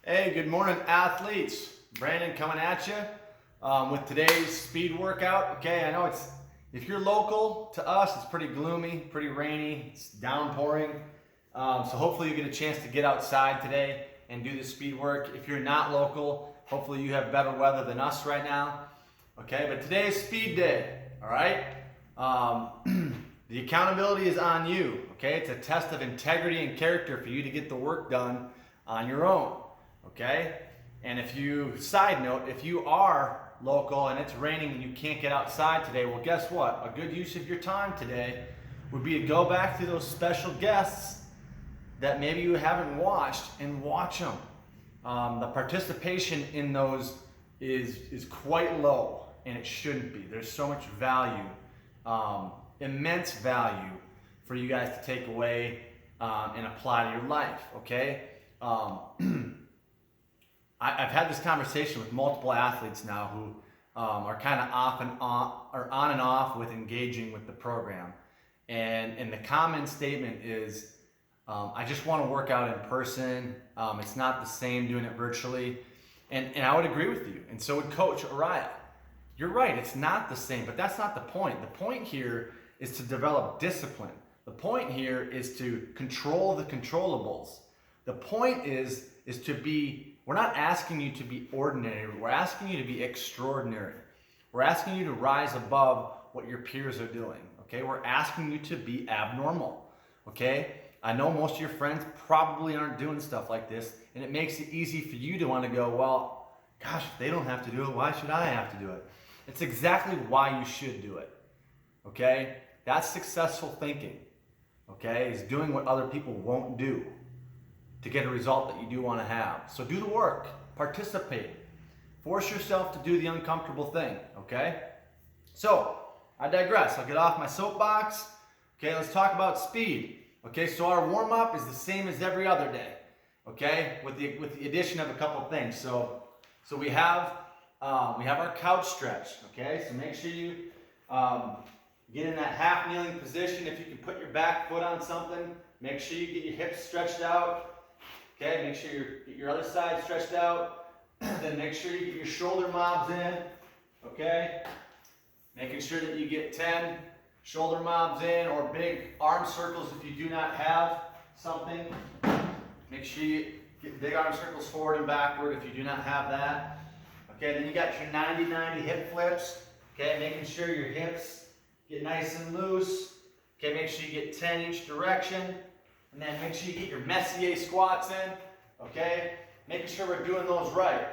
Hey, good morning, athletes. Brandon coming at you with today's speed workout. Okay, I know if you're local to us, it's pretty gloomy, pretty rainy, it's downpouring. So hopefully you get a chance to get outside today and do the speed work. If you're not local, hopefully you have better weather than us right now. Okay, but today is speed day. All right. The accountability is on you. Okay, it's a test of integrity and character for you to get the work done on your own. Okay, and side note, if you are local and it's raining and you can't get outside today, well, guess what? A good use of your time today would be to go back to those special guests that maybe you haven't watched and watch them. The participation in those is quite low, and it shouldn't be. There's so much value, immense value for you guys to take away and apply to your life. Okay. I've had this conversation with multiple athletes now who are kind of on and off with engaging with the program, and the common statement is, I just want to work out in person. It's not the same doing it virtually, and I would agree with you, and so would Coach Araya. You're right, it's not the same, but that's not the point. The point here is to develop discipline. The point here is to control the controllables. The point is to be. We're not asking you to be ordinary. We're asking you to be extraordinary. We're asking you to rise above what your peers are doing. Okay? We're asking you to be abnormal. Okay? I know most of your friends probably aren't doing stuff like this, and it makes it easy for you to want to go, well, gosh, if they don't have to do it, why should I have to do it? It's exactly why you should do it. Okay? That's successful thinking. Okay? Is doing what other people won't do to get a result that you do want to have. So do the work, participate, force yourself to do the uncomfortable thing, okay? So, I digress, I'll get off my soapbox. Okay, let's talk about speed. Okay, so our warm-up is the same as every other day, okay? With the addition of a couple things. So we have our couch stretch, okay? So make sure you get in that half kneeling position. If you can put your back foot on something, make sure you get your hips stretched out. Okay, make sure you get your other side stretched out. Then make sure you get your shoulder mobs in. Okay, making sure that you get 10 shoulder mobs in, or big arm circles if you do not have something. Make sure you get big arm circles forward and backward if you do not have that. Okay, then you got your 90-90 hip flips. Okay, making sure your hips get nice and loose. Okay, make sure you get 10 each direction. And then make sure you get your Messier squats in, okay? Making sure we're doing those right.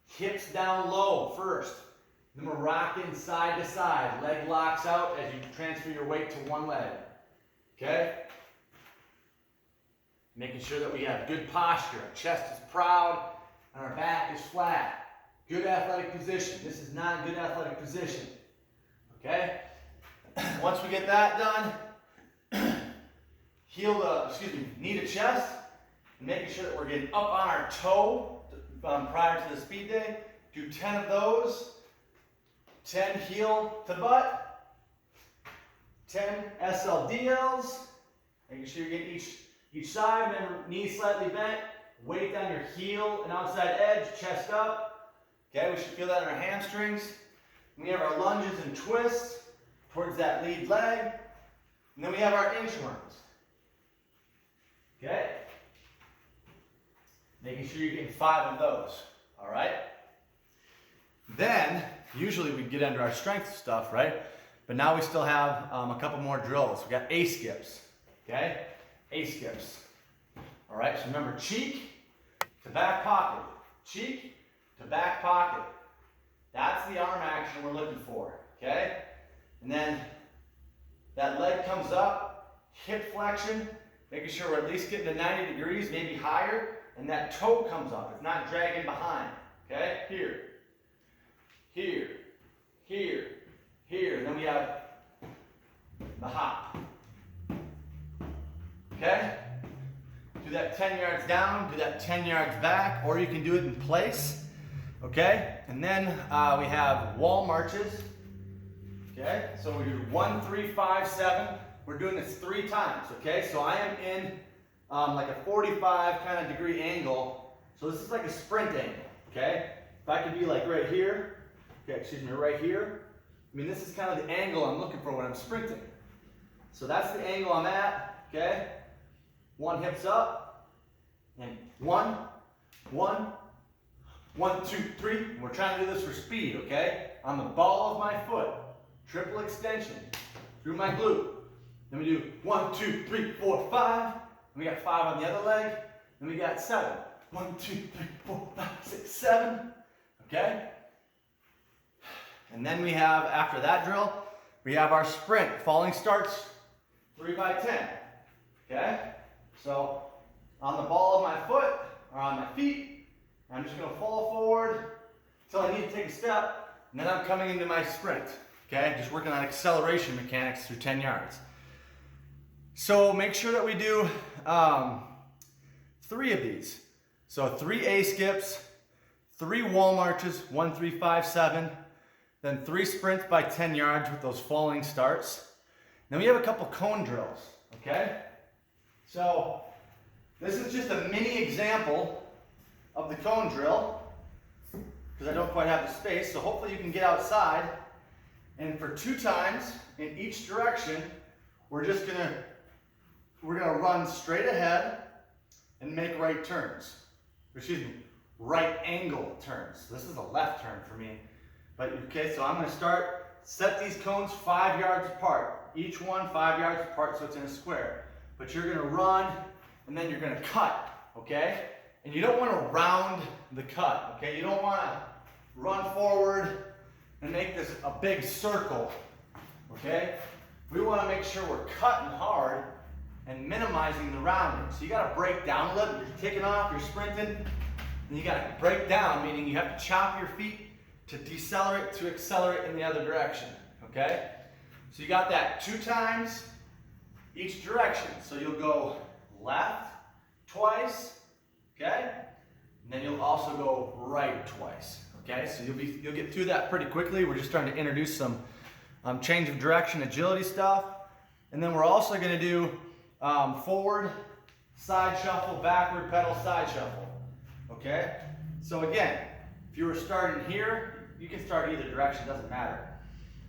Hips down low first. Then we're rocking side to side. Leg locks out as you transfer your weight to one leg, okay? Making sure that we have good posture. Our chest is proud and our back is flat. Good athletic position. This is not a good athletic position, okay? Once we get that done, knee to chest, and making sure that we're getting up on our toe prior to the speed day. Do 10 of those. 10 heel to butt. 10 SLDLs. Making sure you're getting each side. Remember, knees slightly bent. Weight on your heel and outside edge. Chest up. Okay, we should feel that in our hamstrings. We have our lunges and twists towards that lead leg. And then we have our inchworms. Okay? Making sure you're getting 5 of those. All right? Then, usually we get into our strength stuff, right? But now we still have a couple more drills. We got A skips. Okay? A skips. All right? So remember, cheek to back pocket. Cheek to back pocket. That's the arm action we're looking for. Okay? And then that leg comes up, hip flexion. Making sure we're at least getting to 90 degrees, maybe higher, and that toe comes up. It's not dragging behind. Okay? Here. Here. Here. Here. And then we have the hop. Okay? Do that 10 yards down, do that 10 yards back, or you can do it in place. Okay? And then we have wall marches. Okay? So we do 1, 3, 5, 7. We're doing this 3 times, okay? So I am in like a 45 kind of degree angle So this is like a sprint angle, okay? If I could be like right here, okay, excuse me, right here. I mean, this is kind of the angle I'm looking for when I'm sprinting. So that's the angle I'm at, okay? One hips up, and 1, 1, 1, 2, 3. And we're trying to do this for speed, okay? On the ball of my foot, triple extension through my glute. Then we do 1, 2, 3, 4, 5. And we got 5 on the other leg. Then we got 7. 1, 2, 3, 4, 5, 6, 7. Okay? And then we have, after that drill, we have our sprint. Falling starts 3 by 10. Okay? So, on the ball of my foot, or on my feet, I'm just going to fall forward until I need to take a step, and then I'm coming into my sprint. Okay? Just working on acceleration mechanics through 10 yards. So, make sure that we do 3 of these. So 3 A skips, 3 wall marches, 1, 3, 5, 7, then 3 sprints by 10 yards with those falling starts. Then we have a couple cone drills, okay? So this is just a mini example of the cone drill because I don't quite have the space, so hopefully you can get outside. And for 2 times in each direction, we're gonna run straight ahead and make right turns. Excuse me, right angle turns. This is a left turn for me. But okay, so I'm gonna set these cones 5 yards apart. Each one 5 yards apart so it's in a square. But you're gonna run and then you're gonna cut, okay? And you don't wanna round the cut, okay? You don't wanna run forward and make this a big circle, okay? We wanna make sure we're cutting hard and minimizing the rounding. So you gotta break down a little. You're taking off, you're sprinting, and you gotta break down, meaning you have to chop your feet to decelerate, to accelerate in the other direction, okay? So you got that 2 times each direction. So you'll go left twice, okay? And then you'll also go right twice, okay? So you'll get through that pretty quickly. We're just trying to introduce some change of direction, agility stuff. And then we're also gonna do forward, side shuffle, backward pedal, side shuffle. Okay? So again, if you were starting here, you can start either direction, doesn't matter.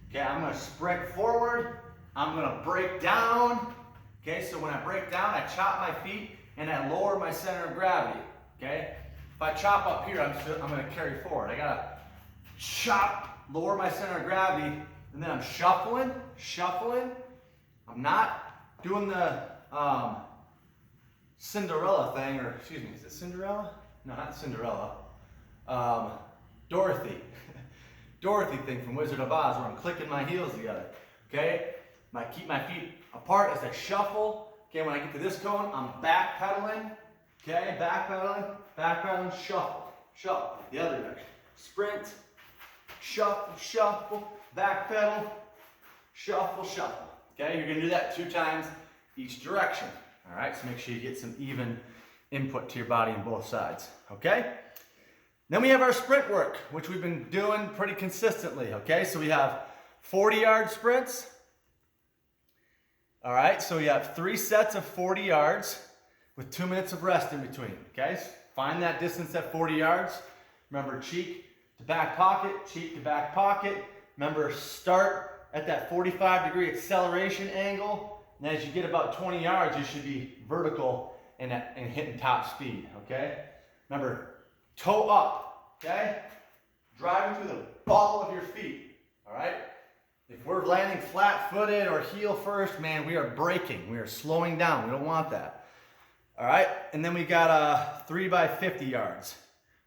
Okay, I'm gonna sprint forward, I'm gonna break down. Okay, so when I break down, I chop my feet and I lower my center of gravity. Okay? If I chop up here, I'm gonna carry forward. I gotta chop, lower my center of gravity, and then I'm shuffling. I'm not doing the Cinderella thing, or excuse me, is it Cinderella? No, not Cinderella. Dorothy. Dorothy thing from Wizard of Oz, where I'm clicking my heels together. Okay? I keep my feet apart as I shuffle. Okay, when I get to this cone, I'm backpedaling. Okay, backpedaling, shuffle. The other direction. Sprint, shuffle, backpedal, shuffle. Okay, you're gonna do that 2 times each direction. All right, so make sure you get some even input to your body on both sides. Okay? Then we have our sprint work, which we've been doing pretty consistently. Okay, so we have 40-yard sprints. All right, so we have 3 sets of 40 yards with 2 minutes of rest in between. Okay, so find that distance at 40 yards. Remember, cheek to back pocket, cheek to back pocket. Remember, start at that 45-degree acceleration angle. And as you get about 20 yards, you should be vertical and hitting top speed, okay? Remember, toe up, okay? Driving through the ball of your feet, all right? If we're landing flat-footed or heel first, man, we are braking. We are slowing down. We don't want that. All right? And then we got 3 by 50 yards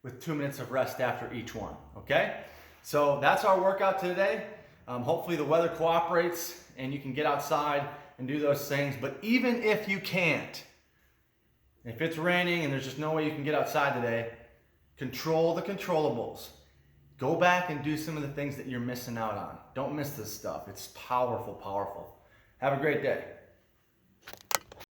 with 2 minutes of rest after each one, okay? So that's our workout today. Hopefully the weather cooperates and you can get outside and do those things. But even if you can't, if it's raining and there's just no way you can get outside today, control the controllables. Go back and do some of the things that you're missing out on. Don't miss this stuff. It's powerful, powerful. Have a great day.